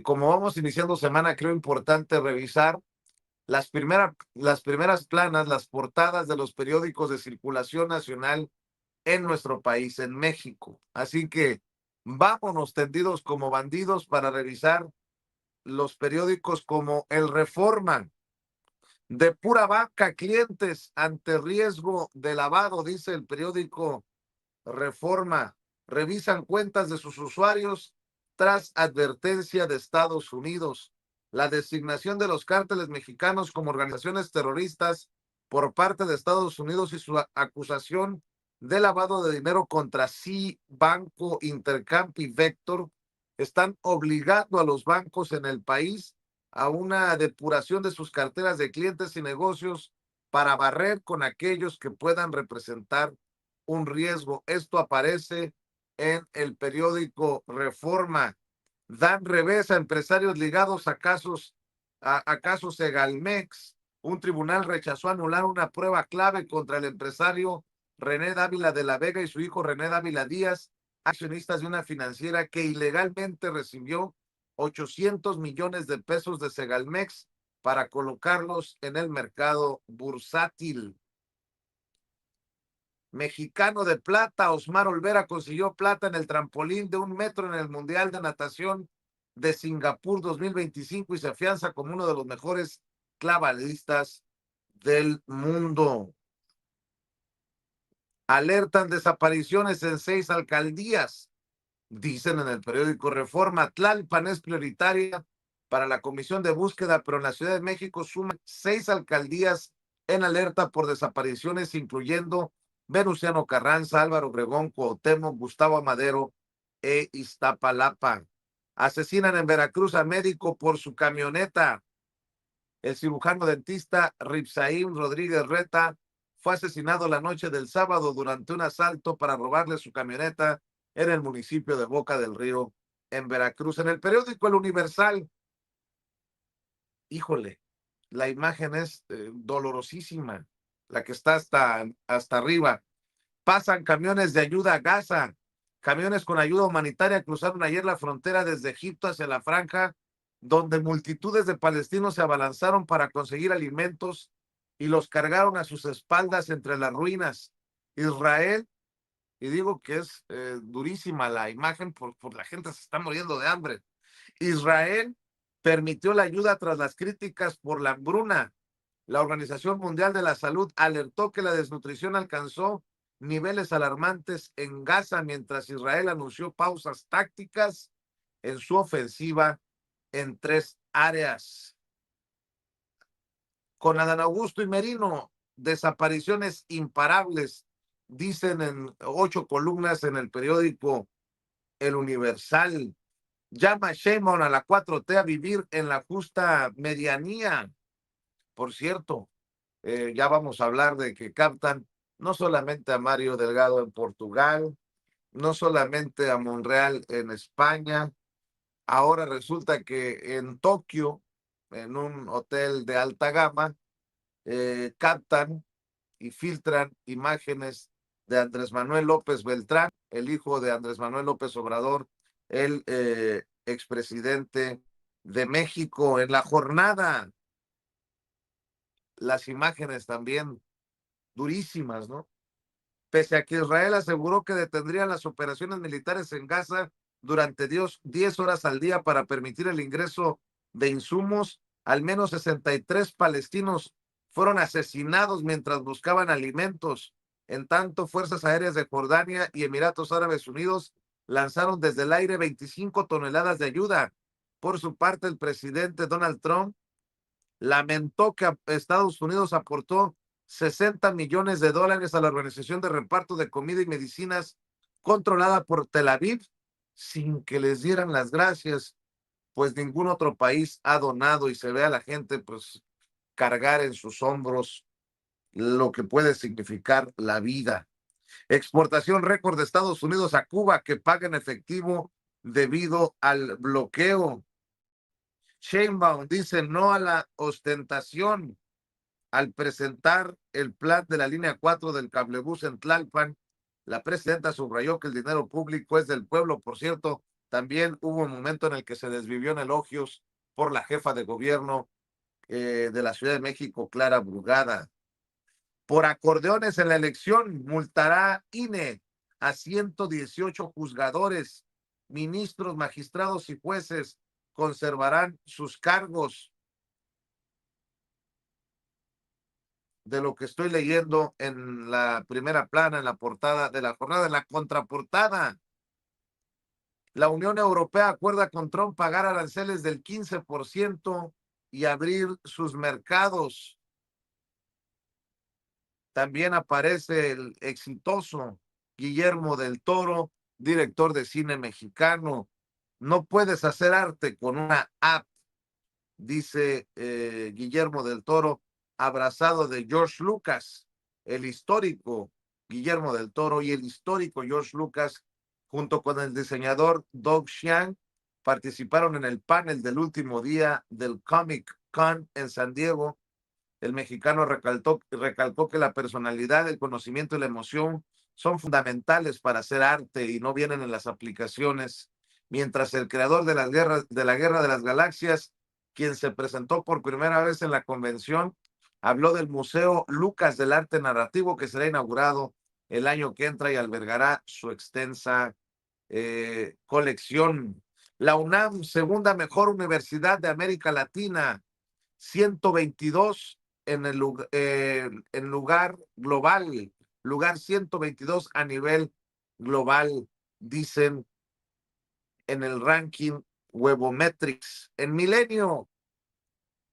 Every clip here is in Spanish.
como vamos iniciando semana, creo importante revisar las primeras planas, las portadas de los periódicos de circulación nacional en nuestro país, en México. Así que vámonos tendidos como bandidos para revisar los periódicos como el Reforma. De pura vaca, clientes ante riesgo de lavado, dice el periódico Reforma. Revisan cuentas de sus usuarios tras advertencia de Estados Unidos. La designación de los cárteles mexicanos como organizaciones terroristas por parte de Estados Unidos y su acusación de lavado de dinero contra Banco, Intercamp y Vector están obligando a los bancos en el país a una depuración de sus carteras de clientes y negocios para barrer con aquellos que puedan representar un riesgo. Esto aparece en el periódico Reforma. Dan revés a empresarios ligados a casos Segalmex. Un tribunal rechazó anular una prueba clave contra el empresario René Dávila de la Vega y su hijo René Dávila Díaz, accionistas de una financiera que ilegalmente recibió 800 millones de pesos de Segalmex para colocarlos en el mercado bursátil. Mexicano de plata, Osmar Olvera consiguió plata en el trampolín de 1 metro en el Mundial de Natación de Singapur 2025 y se afianza como uno de los mejores clavadistas del mundo. Alertan desapariciones en 6 alcaldías. Dicen en el periódico Reforma, Tlalpan es prioritaria para la Comisión de Búsqueda, pero en la Ciudad de México suman 6 alcaldías en alerta por desapariciones, incluyendo Venustiano Carranza, Álvaro Obregón, Cuauhtémoc, Gustavo Amadero e Iztapalapa. Asesinan en Veracruz a médico por su camioneta. El cirujano dentista Ripsaín Rodríguez Reta fue asesinado la noche del sábado durante un asalto para robarle su camioneta en el municipio de Boca del Río, en Veracruz. En el periódico El Universal, híjole, la imagen es dolorosísima, la que está hasta arriba. Pasan camiones de ayuda a Gaza. Camiones con ayuda humanitaria cruzaron ayer la frontera desde Egipto hacia la franja, donde multitudes de palestinos se abalanzaron para conseguir alimentos y los cargaron a sus espaldas entre las ruinas. Israel, y digo que es durísima la imagen por la gente se está muriendo de hambre. Israel permitió la ayuda tras las críticas por la hambruna. La Organización Mundial de la Salud alertó que la desnutrición alcanzó niveles alarmantes en Gaza, mientras Israel anunció pausas tácticas en su ofensiva en 3 áreas. Con Adán Augusto y Merino, desapariciones imparables, dicen en 8 columnas en el periódico El Universal. Llama Sheinbaum a la 4T a vivir en la justa medianía. Por cierto, ya vamos a hablar de que captan no solamente a Mario Delgado en Portugal, no solamente a Monreal en España, ahora resulta que en Tokio, en un hotel de alta gama, captan y filtran imágenes de Andrés Manuel López Beltrán, el hijo de Andrés Manuel López Obrador, el expresidente de México. En la jornada, las imágenes también durísimas, ¿no? Pese a que Israel aseguró que detendrían las operaciones militares en Gaza durante 10 horas al día para permitir el ingreso de insumos, al menos 63 palestinos fueron asesinados mientras buscaban alimentos. En tanto, Fuerzas Aéreas de Jordania y Emiratos Árabes Unidos lanzaron desde el aire 25 toneladas de ayuda. Por su parte, el presidente Donald Trump lamentó que Estados Unidos aportó 60 millones de dólares a la Organización de Reparto de Comida y Medicinas controlada por Tel Aviv sin que les dieran las gracias, pues ningún otro país ha donado y se ve a la gente pues cargar en sus hombros lo que puede significar la vida. Exportación récord de Estados Unidos a Cuba que paga en efectivo debido al bloqueo. Sheinbaum dice no a la ostentación al presentar el plan de la línea 4 del cablebús en Tlalpan. La presidenta subrayó que el dinero público es del pueblo. Por cierto, También hubo un momento en el que se desvivió en elogios por la jefa de gobierno de la Ciudad de México, Clara Brugada. Por acordeones en la elección, multará INE a 118 juzgadores, ministros, magistrados y jueces conservarán sus cargos. De lo que estoy leyendo en la primera plana, en la portada de la jornada, en la contraportada. La Unión Europea acuerda con Trump pagar aranceles del 15% y abrir sus mercados. También aparece el exitoso Guillermo del Toro, director de cine mexicano. No puedes hacer arte con una app, dice Guillermo del Toro, abrazado de George Lucas, el histórico Guillermo del Toro y el histórico George Lucas, junto con el diseñador Doug Chiang, participaron en el panel del último día del Comic Con en San Diego. El mexicano recalcó que la personalidad, el conocimiento y la emoción son fundamentales para hacer arte y no vienen en las aplicaciones, mientras el creador de la Guerra de las Galaxias, quien se presentó por primera vez en la convención, habló del Museo Lucas del Arte Narrativo, que será inaugurado el año que entra y albergará su extensa colección. La UNAM, segunda mejor universidad de América Latina, 122 en lugar global, lugar 122 a nivel global, dicen en el ranking Webometrics. En Milenio,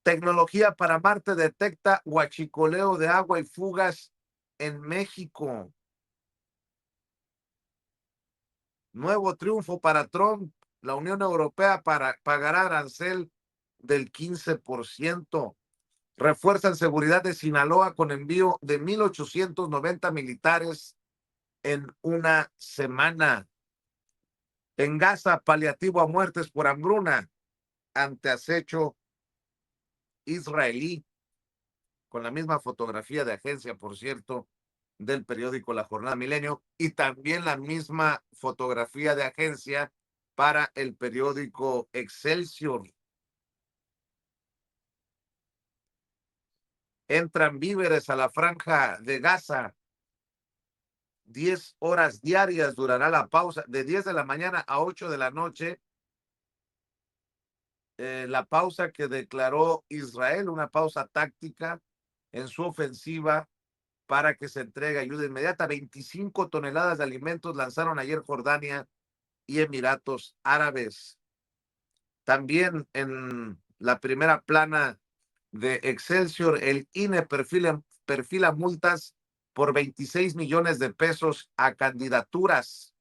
tecnología para Marte detecta huachicoleo de agua y fugas en México. Nuevo triunfo para Trump. La Unión Europea pagará arancel del 15%. Refuerzan seguridad de Sinaloa con envío de 1,890 militares en una semana. En Gaza, paliativo a muertes por hambruna ante acecho israelí, con la misma fotografía de agencia, por cierto, del periódico La Jornada Milenio, y también la misma fotografía de agencia para el periódico Excelsior. Entran víveres a la franja de Gaza. 10 horas diarias durará la pausa, de 10 de la mañana a 8 de la noche, la pausa que declaró Israel, una pausa táctica en su ofensiva para que se entregue ayuda inmediata. 25 toneladas de alimentos lanzaron ayer Jordania y Emiratos Árabes. También en la primera plana de Excelsior, el INE perfila multas por 26 millones de pesos a candidaturas.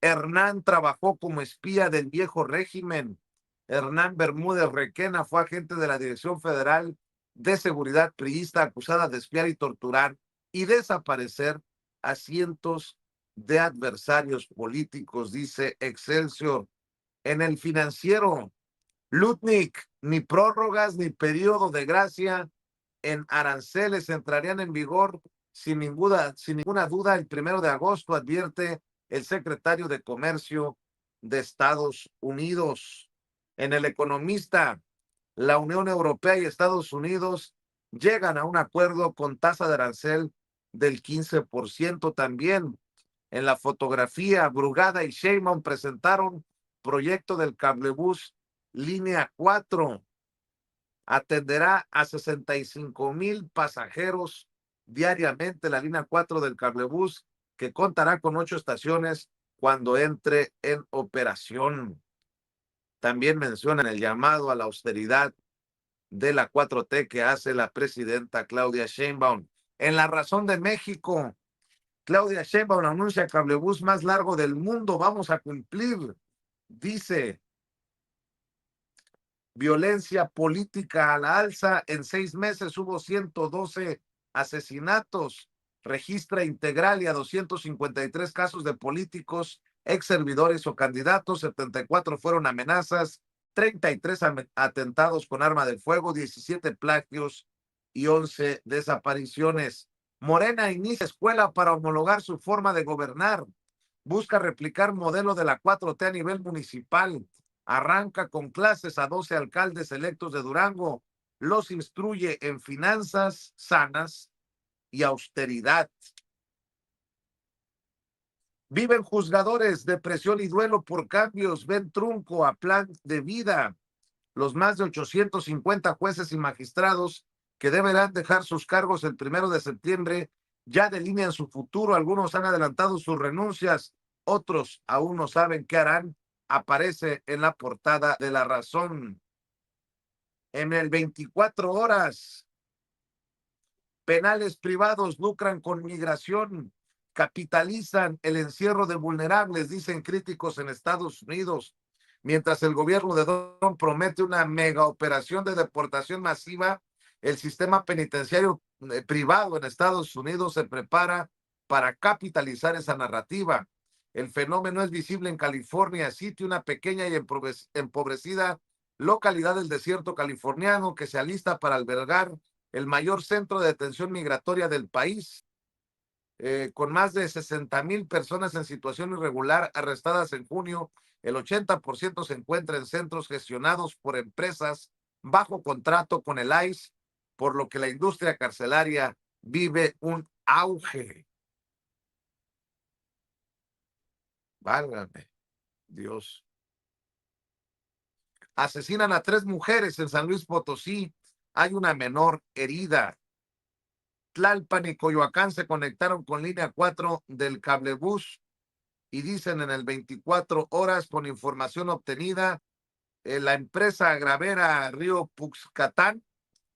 Hernán trabajó como espía del viejo régimen. Hernán Bermúdez Requena fue agente de la Dirección Federal de Seguridad priista acusada de espiar y torturar y desaparecer a cientos de adversarios políticos, dice Excelsior. En el Financiero, Lutnick, ni prórrogas ni periodo de gracia en aranceles entrarían en vigor sin ninguna duda el 1 de agosto, advierte el secretario de Comercio de Estados Unidos. En El Economista, la Unión Europea y Estados Unidos llegan a un acuerdo con tasa de arancel del 15% también. En la fotografía, Brugada y Sheinbaum presentaron proyecto del cablebús línea 4. Atenderá a 65,000 pasajeros diariamente la línea 4 del cablebús, que contará con 8 estaciones cuando entre en operación. También mencionan el llamado a la austeridad de la 4T que hace la presidenta Claudia Sheinbaum. En La Razón de México, Claudia Sheinbaum anuncia el cablebús más largo del mundo. Vamos a cumplir, dice. Violencia política a la alza. En 6 meses hubo 112 asesinatos. Registra integral y a 253 casos de políticos, ex servidores o candidatos. 74 fueron amenazas, 33 atentados con arma de fuego, 17 plagios y 11 desapariciones. Morena inicia escuela para homologar su forma de gobernar. busca replicar modelo de la 4T a nivel municipal. Arranca con clases a 12 alcaldes electos de Durango. Los instruye en finanzas sanas y austeridad. Viven juzgadores, depresión y duelo por cambios. Ven trunco a plan de vida. Los más de 850 jueces y magistrados que deberán dejar sus cargos el 1 de septiembre ya delinean su futuro. Algunos han adelantado sus renuncias, otros aún no saben qué harán. Aparece en la portada de La Razón. En el 24 horas, penales privados lucran con migración, capitalizan el encierro de vulnerables, dicen críticos en Estados Unidos. Mientras el gobierno de Donald promete una mega operación de deportación masiva, el sistema penitenciario privado en Estados Unidos se prepara para capitalizar esa narrativa. El fenómeno es visible en California City, una pequeña y empobrecida localidad del desierto californiano que se alista para albergar el mayor centro de detención migratoria del país, con más de 60,000 personas en situación irregular arrestadas en junio. El 80% se encuentra en centros gestionados por empresas bajo contrato con el ICE, por lo que la industria carcelaria vive un auge. Válgame Dios. Asesinan a 3 mujeres en San Luis Potosí. Hay una menor herida. Tlalpan y Coyoacán se conectaron con línea 4 del cablebús y dicen en el 24 horas con información obtenida, la empresa gravera Río Puxcatán,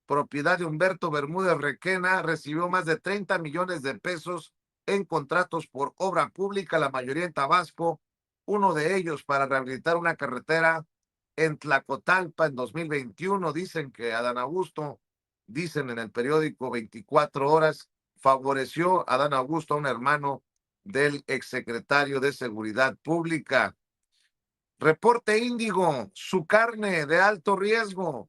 propiedad de Humberto Bermúdez Requena, recibió más de 30 millones de pesos en contratos por obra pública, la mayoría en Tabasco, uno de ellos para rehabilitar una carretera en Tlacotalpa en 2021. Dicen que Adán Augusto, dicen en el periódico 24 horas, favoreció a Adán Augusto, a un hermano del exsecretario de Seguridad Pública. Reporte Índigo, su carne de alto riesgo.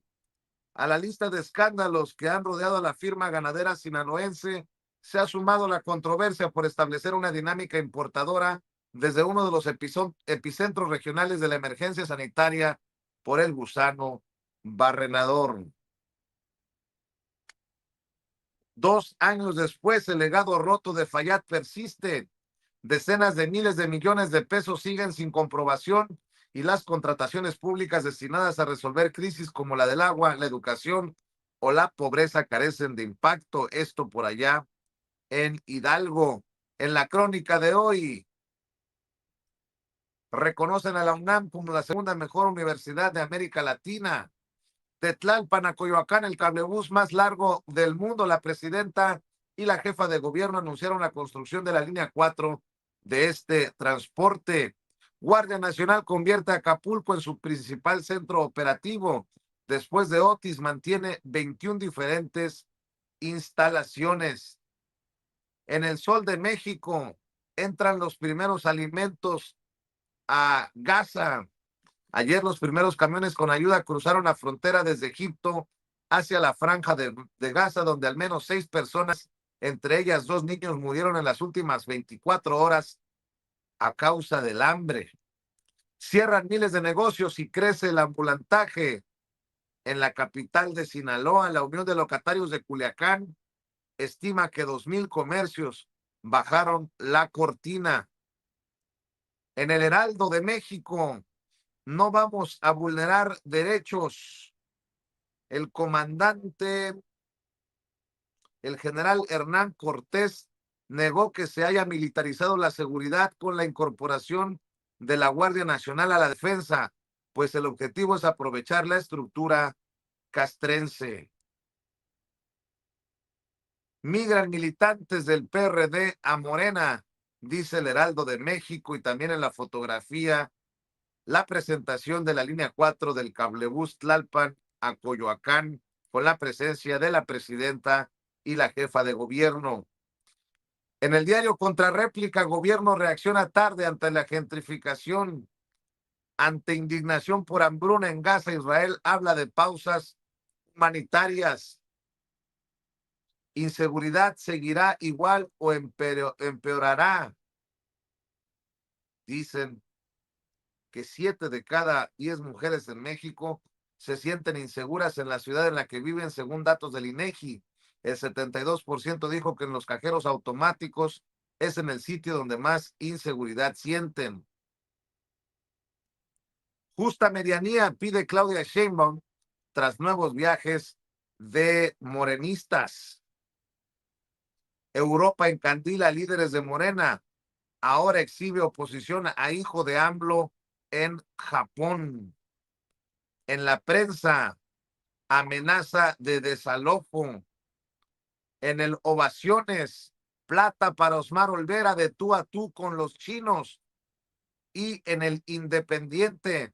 A la lista de escándalos que han rodeado a la firma ganadera sinaloense se ha sumado la controversia por establecer una dinámica importadora desde uno de los epicentros regionales de la emergencia sanitaria por el gusano barrenador. 2 años después, el legado roto de Fayad persiste. Decenas de miles de millones de pesos siguen sin comprobación y las contrataciones públicas destinadas a resolver crisis como la del agua, la educación o la pobreza carecen de impacto. Esto por allá en Hidalgo. En la crónica de hoy, reconocen a la UNAM como la segunda mejor universidad de América Latina. De Tlalpan a Coyoacán, el cablebús más largo del mundo. La presidenta y la jefa de gobierno anunciaron la construcción de la línea 4 de este transporte. Guardia Nacional convierte a Acapulco en su principal centro operativo. Después de Otis, mantiene 21 diferentes instalaciones. En el Sol de México entran los primeros alimentos a Gaza. Ayer los primeros camiones con ayuda cruzaron la frontera desde Egipto hacia la franja de Gaza, donde al menos 6 personas, entre ellas 2 niños, murieron en las últimas 24 horas a causa del hambre. Cierran miles de negocios y crece el ambulantaje en la capital de Sinaloa. La Unión de Locatarios de Culiacán estima que 2,000 comercios bajaron la cortina. En el Heraldo de México, no vamos a vulnerar derechos. El comandante, el general Hernán Cortés, negó que se haya militarizado la seguridad con la incorporación de la Guardia Nacional a la defensa, pues el objetivo es aprovechar la estructura castrense. Migran militantes del PRD a Morena, dice el Heraldo de México, y también en la fotografía la presentación de la línea 4 del cablebús Tlalpan a Coyoacán con la presencia de la presidenta y la jefa de gobierno. En el diario Contrarréplica, gobierno reacciona tarde ante la gentrificación. Ante indignación por hambruna en Gaza, Israel habla de pausas humanitarias. Inseguridad seguirá igual o empeorará. dicen que 7 de cada 10 mujeres en México se sienten inseguras en la ciudad en la que viven, según datos del INEGI. El 72% dijo que en los cajeros automáticos es en el sitio donde más inseguridad sienten. Justa medianía pide Claudia Sheinbaum tras nuevos viajes de morenistas. Europa encandila a líderes de Morena. Ahora exhibe oposición a hijo de AMLO en Japón. En la prensa, amenaza de desalojo. En el Ovaciones, plata para Osmar Olvera de tú a tú con los chinos. Y en el Independiente,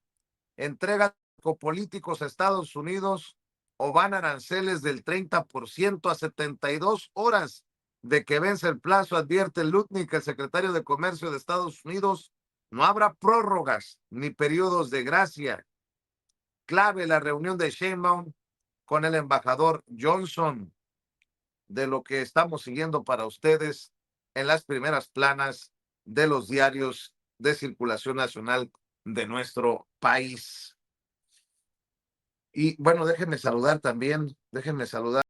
entrega políticos a Estados Unidos o van aranceles del 30% a 72 horas de que vence el plazo, advierte Lutnick, el secretario de Comercio de Estados Unidos. No habrá prórrogas ni periodos de gracia. Clave la reunión de Sheinbaum con el embajador Johnson, de lo que estamos siguiendo para ustedes en las primeras planas de los diarios de circulación nacional de nuestro país. Y bueno, déjenme saludar también, déjenme saludar